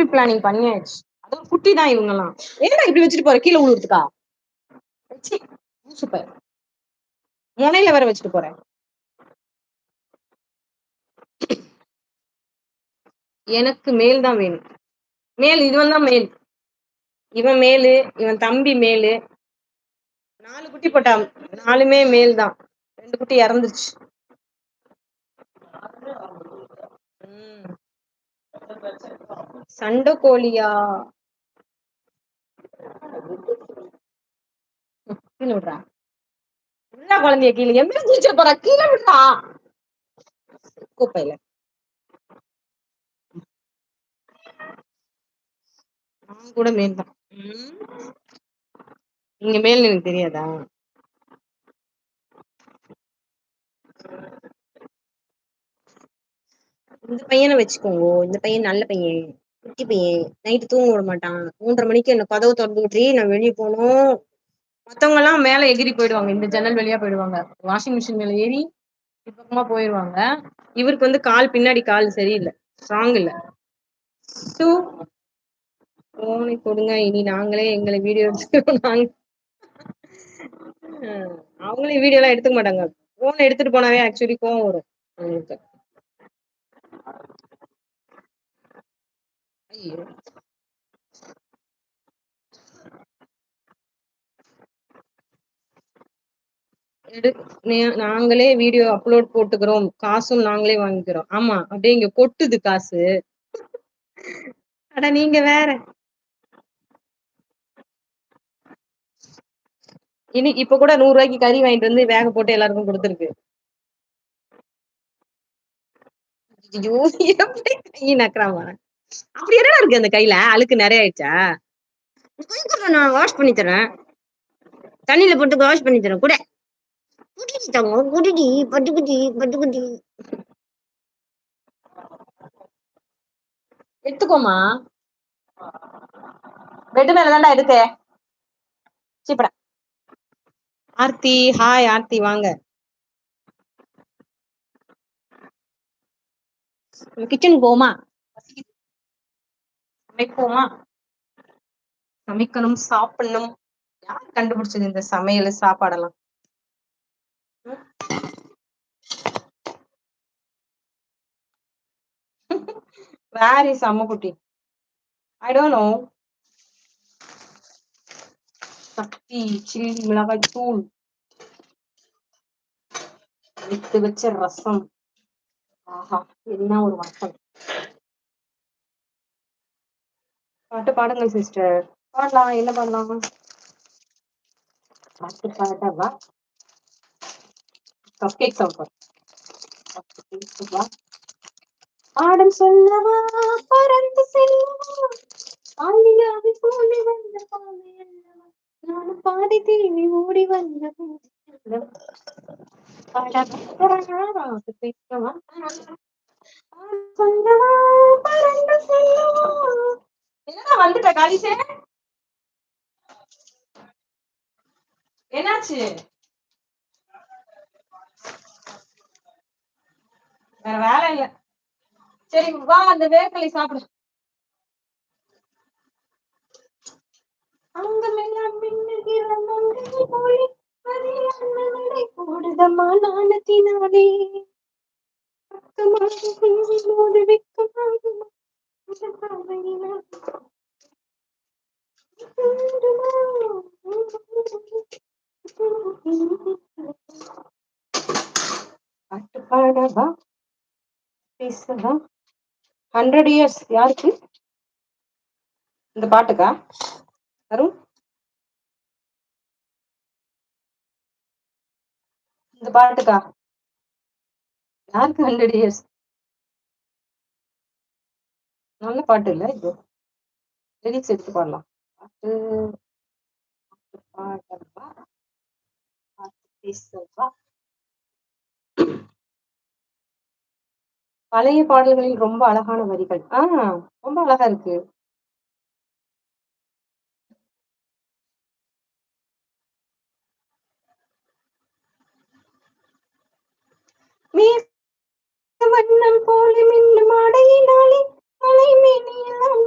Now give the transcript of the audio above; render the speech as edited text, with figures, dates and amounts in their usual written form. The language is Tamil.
ஃபுல் பிளானிங் பண்ணியாச்சு. அதுவும் குட்டி தான் இவங்கலாம். ஏன்டா இப்படி வச்சுட்டு போற? கீழ விழுறதுக்கா? ச்சீ! சூப்பர். முனையில வேற வச்சுட்டு போறேன். எனக்கு மேல் தான் வேணும். மேல் இவன் தான் மேல். இவன் மேலு, இவன் தம்பி மேலு. 4 குட்டி போட்டான். 4மே மேல் தான். 2 குட்டி இறந்துருச்சு. ம். சண்ட கோழியா? கீழ விட்றா. விட்றா குழந்தைய கீழ. எம்பேர் குதிச்சிட போறா? கீழ விட்றா. குப்பையில. நான் கூட மேல் தான். ம். நீங்க மேல்ன்னு எனக்கு தெரியாதா? இந்த பையன வச்சுக்கோங்க. இந்த பையன் நல்ல பையன். குட்டி பையன். நைட்டு தூங்க விட மாட்டான். 3:30 மணிக்கு என்ன கதவு தொறந்து விட்றி, நான் வெளிய போணும். மத்தவங்கலாம் மேல எகிறி போயிடுவாங்க. இந்த ஜன்னல் வழியா போயிடுவாங்க. வாஷிங் மிஷின் மேல ஏறி இப்பக்கமா போயிருவாங்க. இவருக்கு வந்து கால் பின்னாடி கால் சரியில்ல. ஸ்ட்ராங் இல்ல. டூ ஃபோனை கொடுங்க. இனி நாங்களே எங்கள வீடியோ எடுத்துக்கிறோம் நாங்க. அ அவங்களே வீடியோலாம் எடுத்துக்க மாட்டாங்க. ஃபோன் எடுத்துட்டு போனாவே ஆக்சுவலி கோவம் வரும் அவங்களுக்கு. ஐயோ! எடு நாங்களே வீடியோ அப்லோட் போட்டுக்கிறோம். காசும் நாங்களே வாங்கிக்கிறோம். ஆமா. அப்படியே இங்க கொட்டுது காசு. அட நீங்க வேற. இப்ப கூட ரூ. 100க்கு கறி வாங்கிட்டு வந்து வேக போட்டு எல்லாருக்கும் குடுத்துருக்கு. ஐயோ! எப்படி கை நக்குறான் பாரேன். அப்படி என்னடா இருக்கு அந்த கையில? அழுக்கு நெறைய ஆயிடுச்சா? நான் வாஷ் பண்ணி தரேன். தண்ணீல போட்டு வாஷ் பண்ணி தரேன். குடு. குடுடி தங்கம். குடுடி. பட்டுக்குட்டி, பட்டுக்குட்டி. எடுத்துக்கோமா. பெட் மேல தான்டா இருக்கு. சீ போடா. ஆர்த்தி, ஹாய் ஆர்த்தி வாங்க. கிச்சனுக்கு போவோமா? சமைப்போமா? சமைக்கணும், சாப்பிடணும். யார் கண்டுபிடிச்சது இந்த சமையலு, சாப்பாடெல்லாம்? Where is Ammukutty? I don't know. Shakti, chilli மிளகாய் தூள், எடுத்து வச்ச ரசம். ஆஹா! என்ன ஒரு வாசம். பாட்டு பாடுங்கள் சிஸ்டர். பாடலாம். என்ன பாடலாம்? பாட்டு பாடவா? கப் கேக் சாப்பிடுறோம். வா. பாடம் சொல்லவா? பறந்து செல்லவா? ஆலியாவை போலே வந்த பாவை அல்லவா? நானும் பாதி தேடி ஓடி வந்த பூவே அல்லவா? பேசவா? சொல்லவா? பறந்து செல்லவா? என்னடா வந்துட்ட காலிசே? என்னாச்சு? வேற வேலை இல்ல. சரி வா அந்த வேர்க்கலை சாப்பிடு. அங்கமெல்லாம் மின்னுகிற மங்கை போலே அறியாமல் நடை போடுதம்மா நாணத்தினாலே. பக்கமாக குஞ்சினோடு வெட்கமாகுமா? இந்த பார்வையினால் பாட்டு பாடவா? பேசவா? 100 இயர்ஸ் யாருக்கு? இந்த பாட்டுக்கா? அருண் இந்த பாட்டுக்கா? யாருக்கு 100 இயர்ஸ்? நல்ல பாட்டு இல்ல இது. லிரிக்ஸ் எடுத்து பாடலாம். பாட்டு பாடவா? பாட்டு பேசவா? பழைய பாடல்களில் ரொம்ப அழகான வரிகள். ரொம்ப அழகா இருக்கு. மேக வண்ணம் போல மின்னும் ஆடையினாலே மலை மேனியெல்லாம்